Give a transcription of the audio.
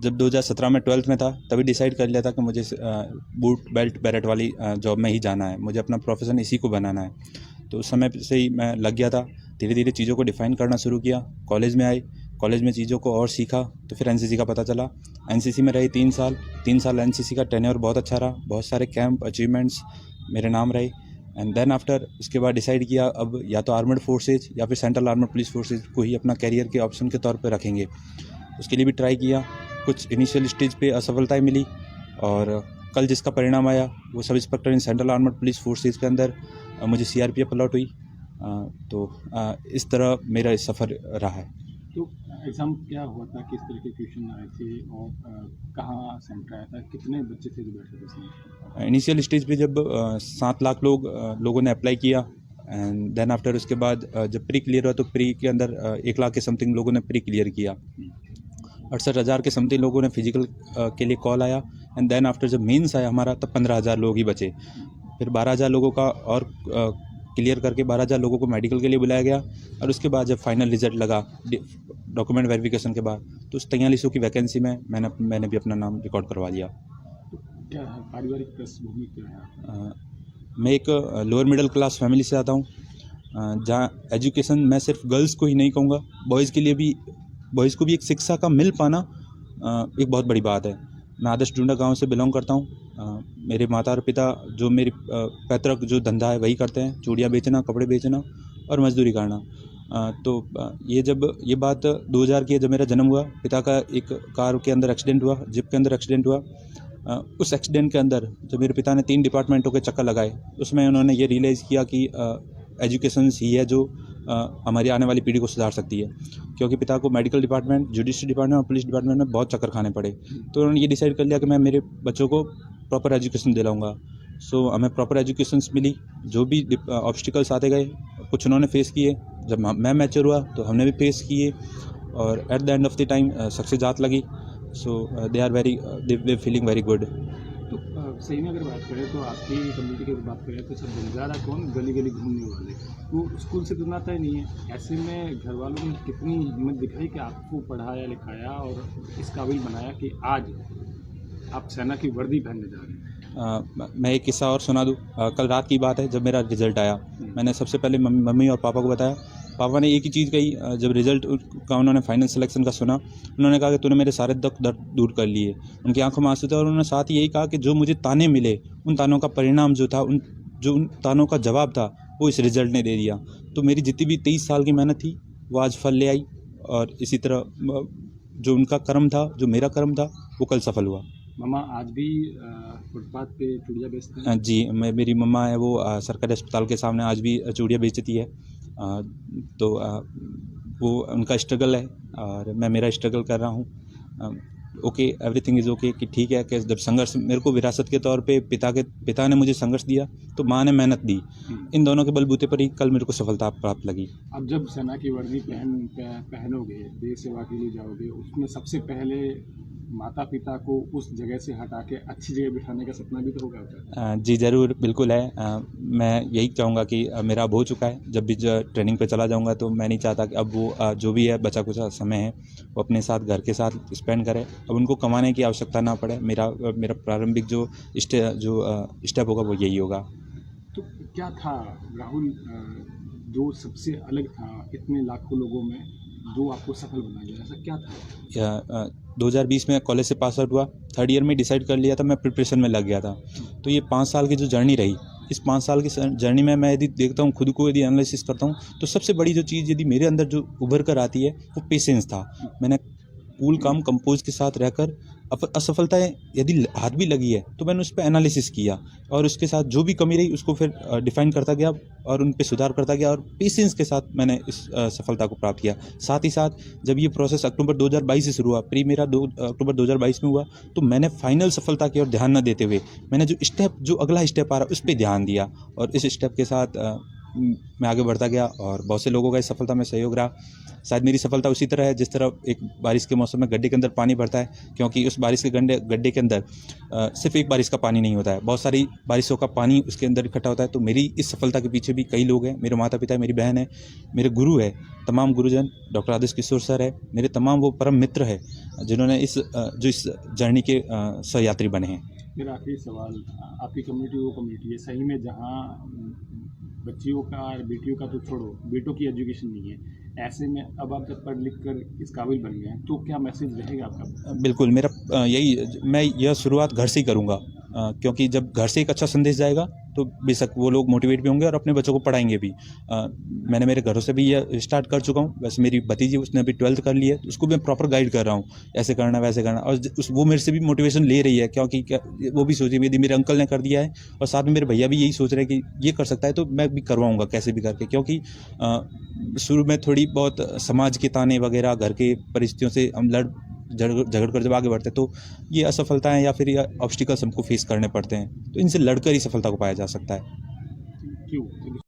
जब 2017 में 12th में था तभी डिसाइड कर लिया था कि मुझे बूट बेल्ट बैरेट वाली जॉब में ही जाना है, मुझे अपना प्रोफेशन इसी को बनाना है। तो उस समय से ही मैं लग गया था, धीरे धीरे चीज़ों को डिफ़ाइन करना शुरू किया। कॉलेज में आए, कॉलेज में चीज़ों को और सीखा, तो फिर एनसीसी का पता चला। एनसीसी में रही 3 साल। 3 साल एनसीसी का टेन्योर बहुत अच्छा रहा, बहुत सारे कैंप अचीवमेंट्स मेरे नाम रहे। एंड देन आफ्टर उसके बाद डिसाइड किया अब या तो आर्मड फोर्सेज या फिर सेंट्रल आर्मड पुलिस फोर्सेज को ही अपना कैरियर के ऑप्शन के तौर पर रखेंगे। उसके लिए भी ट्राई किया, कुछ इनिशियल स्टेज पे असफलताएं मिली और कल जिसका परिणाम आया वो sub inspector in central armed police forces के अंदर मुझे सीआरपीएफ अलॉट हुई। इस तरह मेरा सफ़र रहा है। तो एग्ज़ाम क्या हुआ था, किस तरह के क्वेश्चन आए थे और कहाँ सेंटर आया था, कितने बच्चे थे जो बैठे थे इसमें? इनिशियल स्टेज पे जब 7 लाख लोगों ने अप्लाई किया एंड देन आफ्टर उसके बाद जब प्री क्लियर हुआ तो प्री के अंदर 1 लाख के समथिंग लोगों ने प्री क्लियर किया। 68,000 के समथिंग लोगों ने फिजिकल के लिए कॉल आया एंड देन आफ्टर जब मेंस आया हमारा तब 15,000 लोग ही बचे। फिर 12,000 लोगों का और क्लियर करके 12,000 लोगों को मेडिकल के लिए बुलाया गया और उसके बाद जब फाइनल रिजल्ट लगा डॉक्यूमेंट वेरिफिकेशन के बाद तो उस 4300 की वैकेंसी में मैंने भी अपना नाम रिकॉर्ड करवा लिया। तो क्या है पारिवारिक पृष्ठभूमि क्या है? मैं एक लोअर मिडिल क्लास फैमिली से आता हूँ, जहाँ एजुकेशन मैं सिर्फ गर्ल्स को ही नहीं कहूँगा, बॉयज़ को भी एक शिक्षा का मिल पाना एक बहुत बड़ी बात है। मैं आदर्श डूंडा गांव से बिलोंग करता हूँ। मेरे माता और पिता जो मेरी पैतृक जो धंधा है वही करते हैं, चूड़ियाँ बेचना, कपड़े बेचना और मजदूरी करना। ये बात 2000 की है जब मेरा जन्म हुआ। पिता का एक कार के अंदर एक्सीडेंट हुआ, जीप के अंदर एक्सीडेंट हुआ। उस एक्सीडेंट के अंदर जब मेरे पिता ने 3 डिपार्टमेंटों के चक्कर लगाए, उसमें उन्होंने ये रियलाइज़ किया कि एजुकेशन ही है जो हमारी आने वाली पीढ़ी को सुधार सकती है, क्योंकि पिता को मेडिकल डिपार्टमेंट, जुडिशरी डिपार्टमेंट और पुलिस डिपार्टमेंट में बहुत चक्कर खाने पड़े। तो उन्होंने ये डिसाइड कर लिया कि मैं मेरे बच्चों को प्रॉपर एजुकेशन दिलाऊंगा। सो हमें प्रॉपर एजुकेशन मिली। जो भी ऑब्स्टिकल्स आते गए कुछ उन्होंने फेस किए, जब मैं मैच्योर हुआ तो हमने भी फेस किए और at the end of the time success हाथ लगी। सो दे फीलिंग वेरी गुड। तो सही में अगर बात करें तो आपकी कम्युनिटी की बात करें तो सब बंजारा कौन, गली गली घूमने वाले, वो स्कूल से तो नाता ही नहीं है। ऐसे में घर वालों ने कितनी हिम्मत दिखाई कि आपको पढ़ाया लिखाया और इस काबिल बनाया कि आज आप सेना की वर्दी पहनने जा रहे हैं? मैं एक किस्सा और सुना दूँ। कल रात की बात है, जब मेरा रिज़ल्ट आया मैंने सबसे पहले मम्मी और पापा को बताया। पापा ने एक ही चीज़ कही, जब रिज़ल्ट का उन्होंने फाइनल सिलेक्शन का सुना, उन्होंने कहा कि तूने मेरे सारे दुख दर्द दूर कर लिए। उनकी आंखों में आंसू थे और उन्होंने साथ ही यही कहा कि जो मुझे ताने मिले उन तानों का परिणाम जो था, उन तानों का जवाब था वो इस रिज़ल्ट ने दे दिया। तो मेरी जितनी भी 23 साल की मेहनत थी वो आज फल ले आई और इसी तरह जो उनका कर्म था, जो मेरा कर्म था, वो कल सफल हुआ। मामा आज भी फुटपाथ पे चूड़ियाँ बेचते हैं? जी, मेरी मम्मा है वो सरकारी अस्पताल के सामने आज भी चूड़ियाँ बेचती है। तो वो उनका स्ट्रगल है और मैं मेरा स्ट्रगल कर रहा हूँ। ओके, एवरीथिंग इज़ ओके कि ठीक है कि जब संघर्ष मेरे को विरासत के तौर पे पिता ने मुझे संघर्ष दिया तो माँ ने मेहनत दी। इन दोनों के बलबूते पर ही कल मेरे को सफलता प्राप्त लगी। अब जब सेना की वर्दी पहनोगे, देश सेवा के लिए जाओगे, उसमें सबसे पहले माता पिता को उस जगह से हटा के अच्छी जगह बिठाने का सपना भी तो होगा? जी ज़रूर, बिल्कुल है। मैं यही चाहूँगा कि मेरा अब हो चुका है। जब भी ट्रेनिंग पे चला जाऊँगा तो मैं नहीं चाहता कि अब वो जो भी है बचा कुचा समय है वो अपने साथ घर के साथ स्पेंड करें। अब उनको कमाने की आवश्यकता ना पड़े। मेरा प्रारंभिक जो स्टेप होगा वो यही होगा। तो क्या था राहुल जो सबसे अलग था इतने लाखों लोगों में, जो आपको सफल बना गया, ऐसा क्या था? 2020 में कॉलेज से पास आउट हुआ, 3rd ईयर में डिसाइड कर लिया था, मैं प्रिपरेशन में लग गया था। तो ये 5 साल की जो जर्नी रही, इस 5 साल की जर्नी में मैं यदि देखता हूँ खुद को, यदि एनालिसिस करता हूँ तो सबसे बड़ी जो चीज़ यदि मेरे अंदर जो उभर कर आती है वो पेशेंस था। मैंने कूल काम कंपोज के साथ रहकर असफलताएं यदि हाथ भी लगी है तो मैंने उस पर एनालिसिस किया और उसके साथ जो भी कमी रही उसको फिर डिफाइन करता गया और उन पे सुधार करता गया और पेशेंस के साथ मैंने इस सफलता को प्राप्त किया। साथ ही साथ जब ये प्रोसेस अक्टूबर 2022 से शुरू हुआ, प्री मेरा अक्टूबर 2022 में हुआ, तो मैंने फाइनल सफलता की ओर ध्यान न देते हुए मैंने जो अगला स्टेप आ रहा है उस पर ध्यान दिया और इस स्टेप के साथ मैं आगे बढ़ता गया और बहुत से लोगों का इस सफलता में सहयोग रहा। शायद मेरी सफलता उसी तरह है जिस तरह एक बारिश के मौसम में गड्ढे के अंदर पानी भरता है, क्योंकि उस बारिश के गड्ढे के अंदर सिर्फ एक बारिश का पानी नहीं होता है, बहुत सारी बारिशों का पानी उसके अंदर इकट्ठा होता है। तो मेरी इस सफलता के पीछे भी कई लोग हैं, मेरे माता पिता है, मेरी बहन है, मेरे गुरु है, तमाम गुरुजन, डॉक्टर आदेश किशोर सर है, मेरे तमाम वो परम मित्र है जिन्होंने इस जर्नी के सहयात्री बने हैं। मेरा आखिरी सवाल, आपकी कम्युनिटी वो कम्युनिटी है सही में जहाँ बच्चियों का और बेटियों का तो छोड़ो, बेटों की एजुकेशन नहीं है, ऐसे में अब आप जब पढ़ लिख कर इस काबिल बन गए हैं तो क्या मैसेज रहेगा आपका? बिल्कुल, मेरा मैं यह शुरुआत घर से ही करूँगा, क्योंकि जब घर से एक अच्छा संदेश जाएगा तो बेशक वो लोग मोटिवेट भी होंगे और अपने बच्चों को पढ़ाएंगे भी। मैंने मेरे घरों से भी यह स्टार्ट कर चुका हूँ। वैसे मेरी भतीजी उसने अभी 12th कर ली है, तो उसको भी मैं प्रॉपर गाइड कर रहा हूँ, ऐसे करना वैसे करना, और वो मेरे से भी मोटिवेशन ले रही है, क्योंकि वो भी सोची यदि मेरे अंकल ने कर दिया है और साथ में मेरे भैया भी यही सोच रहे हैं कि ये कर सकता है तो मैं भी करवाऊँगा कैसे भी करके। क्योंकि शुरू में थोड़ी बहुत समाज के ताने वगैरह, घर के परिस्थितियों से हम झगड़ कर जब आगे बढ़ते हैं तो ये असफलताएं या फिर ये ऑब्स्टिकल्स हमको फेस करने पड़ते हैं, तो इनसे लड़कर ही सफलता को पाया जा सकता है। क्यों?